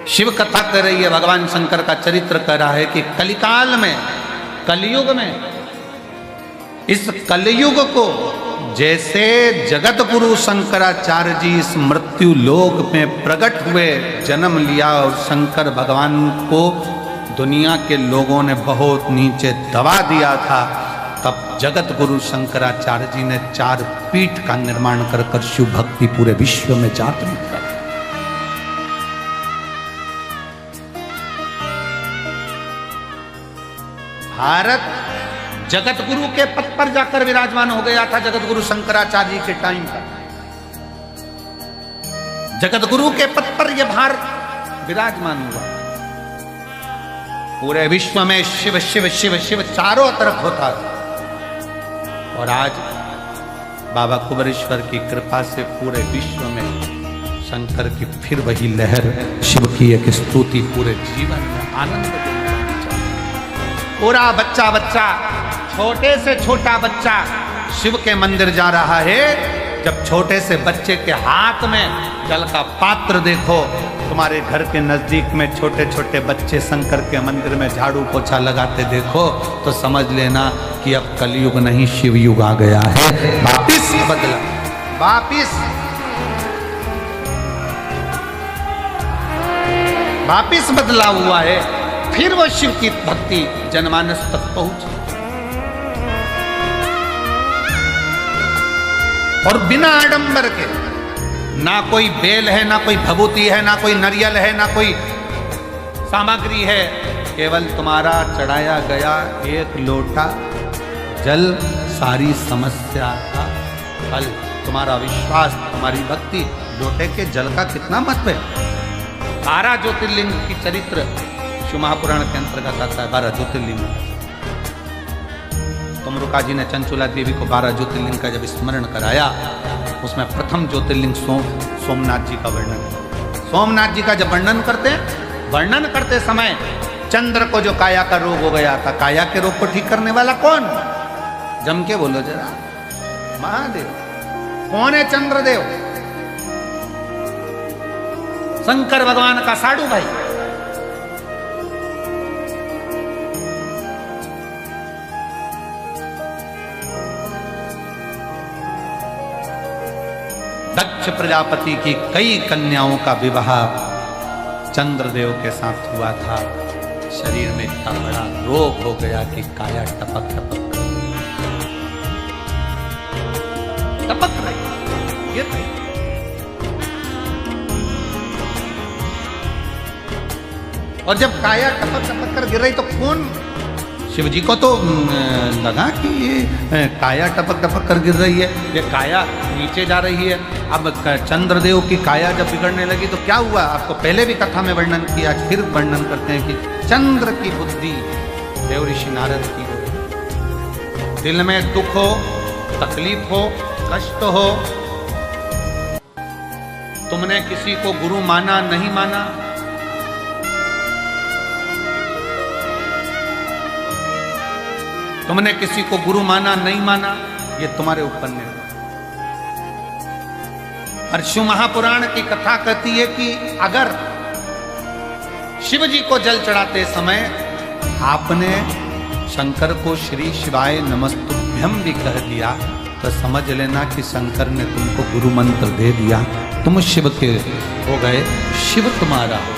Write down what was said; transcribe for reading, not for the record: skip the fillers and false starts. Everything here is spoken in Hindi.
शिव कथा कर रही है, भगवान शंकर का चरित्र कर रहा है कि कलिकाल में, कलयुग में, इस कलयुग को जैसे जगत गुरु शंकराचार्य जी इस मृत्यु लोक में प्रकट हुए, जन्म लिया और शंकर भगवान को दुनिया के लोगों ने बहुत नीचे दबा दिया था, तब जगत गुरु शंकराचार्य जी ने 4 पीठ का निर्माण कर कर शिव भक्ति पूरे विश्व में जागृत कर। भारत जगत गुरु के पद पर जाकर विराजमान हो गया था। जगत गुरु शंकराचार्य जी के टाइम पर जगत गुरु के पद पर यह भारत विराजमान हुआ। पूरे विश्व में शिव शिव शिव शिव चारों तरफ होता था। और आज बाबा कुबेरेश्वर की कृपा से पूरे विश्व में शंकर की फिर वही लहर, शिव की एक स्तुति पूरे जीवन में आनंद पूरा बच्चा बच्चा, छोटे से छोटा बच्चा शिव के मंदिर जा रहा है। जब छोटे से बच्चे के हाथ में जल का पात्र देखो, तुम्हारे घर के नजदीक में छोटे छोटे बच्चे शंकर के मंदिर में झाड़ू पोछा लगाते देखो, तो समझ लेना कि अब कलयुग नहीं शिव युग आ गया है। वापिस बदला, वापिस बदला हुआ है। फिर वो शिव की भक्ति जनमानस तक पहुंची और बिना आडंबर के, ना कोई बेल है, ना कोई भभूति है, ना कोई नारियल है, ना कोई सामग्री है, केवल तुम्हारा चढ़ाया गया एक लोटा जल सारी समस्या का हल। तुम्हारा विश्वास, तुम्हारी भक्ति, लोटे के जल का कितना महत्व है। 12 ज्योतिर्लिंग की चरित्र शिव महापुराण के अंतर्गत आता है। 12 ज्योतिर्लिंग। तमरुका जी ने चंचुला देवी को 12 ज्योतिर्लिंग का जब स्मरण कराया, उसमें प्रथम ज्योतिर्लिंग सोमनाथ जी का वर्णन। सोमनाथ जी का जब वर्णन करते समय चंद्र को जो काया का रोग हो गया था, काया के रोग को ठीक करने वाला कौन? जम के बोलो जरा, महादेव। कौन है चंद्रदेव? शंकर भगवान का साडू भाई। दक्ष प्रजापति की कई कन्याओं का विवाह चंद्रदेव के साथ हुआ था। शरीर में इतना बड़ा रोग हो गया कि काया टपक रही, गिर रही। और जब काया टपक कर गिर रही तो कौन? शिव जी को तो लगा कि ये काया टपक कर गिर रही है, ये काया नीचे जा रही है। अब चंद्रदेव की काया जब बिगड़ने लगी तो क्या हुआ? आपको पहले भी कथा में वर्णन किया, फिर वर्णन करते हैं कि चंद्र की बुद्धि देव ऋषि नारद की हो। दिल में दुख हो, तकलीफ हो, कष्ट हो, तुमने किसी को गुरु माना नहीं माना, तुमने किसी को गुरु माना नहीं माना, ये तुम्हारे ऊपर निर्भर। और शिव महापुराण की कथा कहती है कि अगर शिव जी को जल चढ़ाते समय आपने शंकर को श्री शिवाय नमस्तुभ्यम भी कह दिया, तो समझ लेना कि शंकर ने तुमको गुरु मंत्र दे दिया, तुम शिव के हो गए, शिव तुम्हारा हो।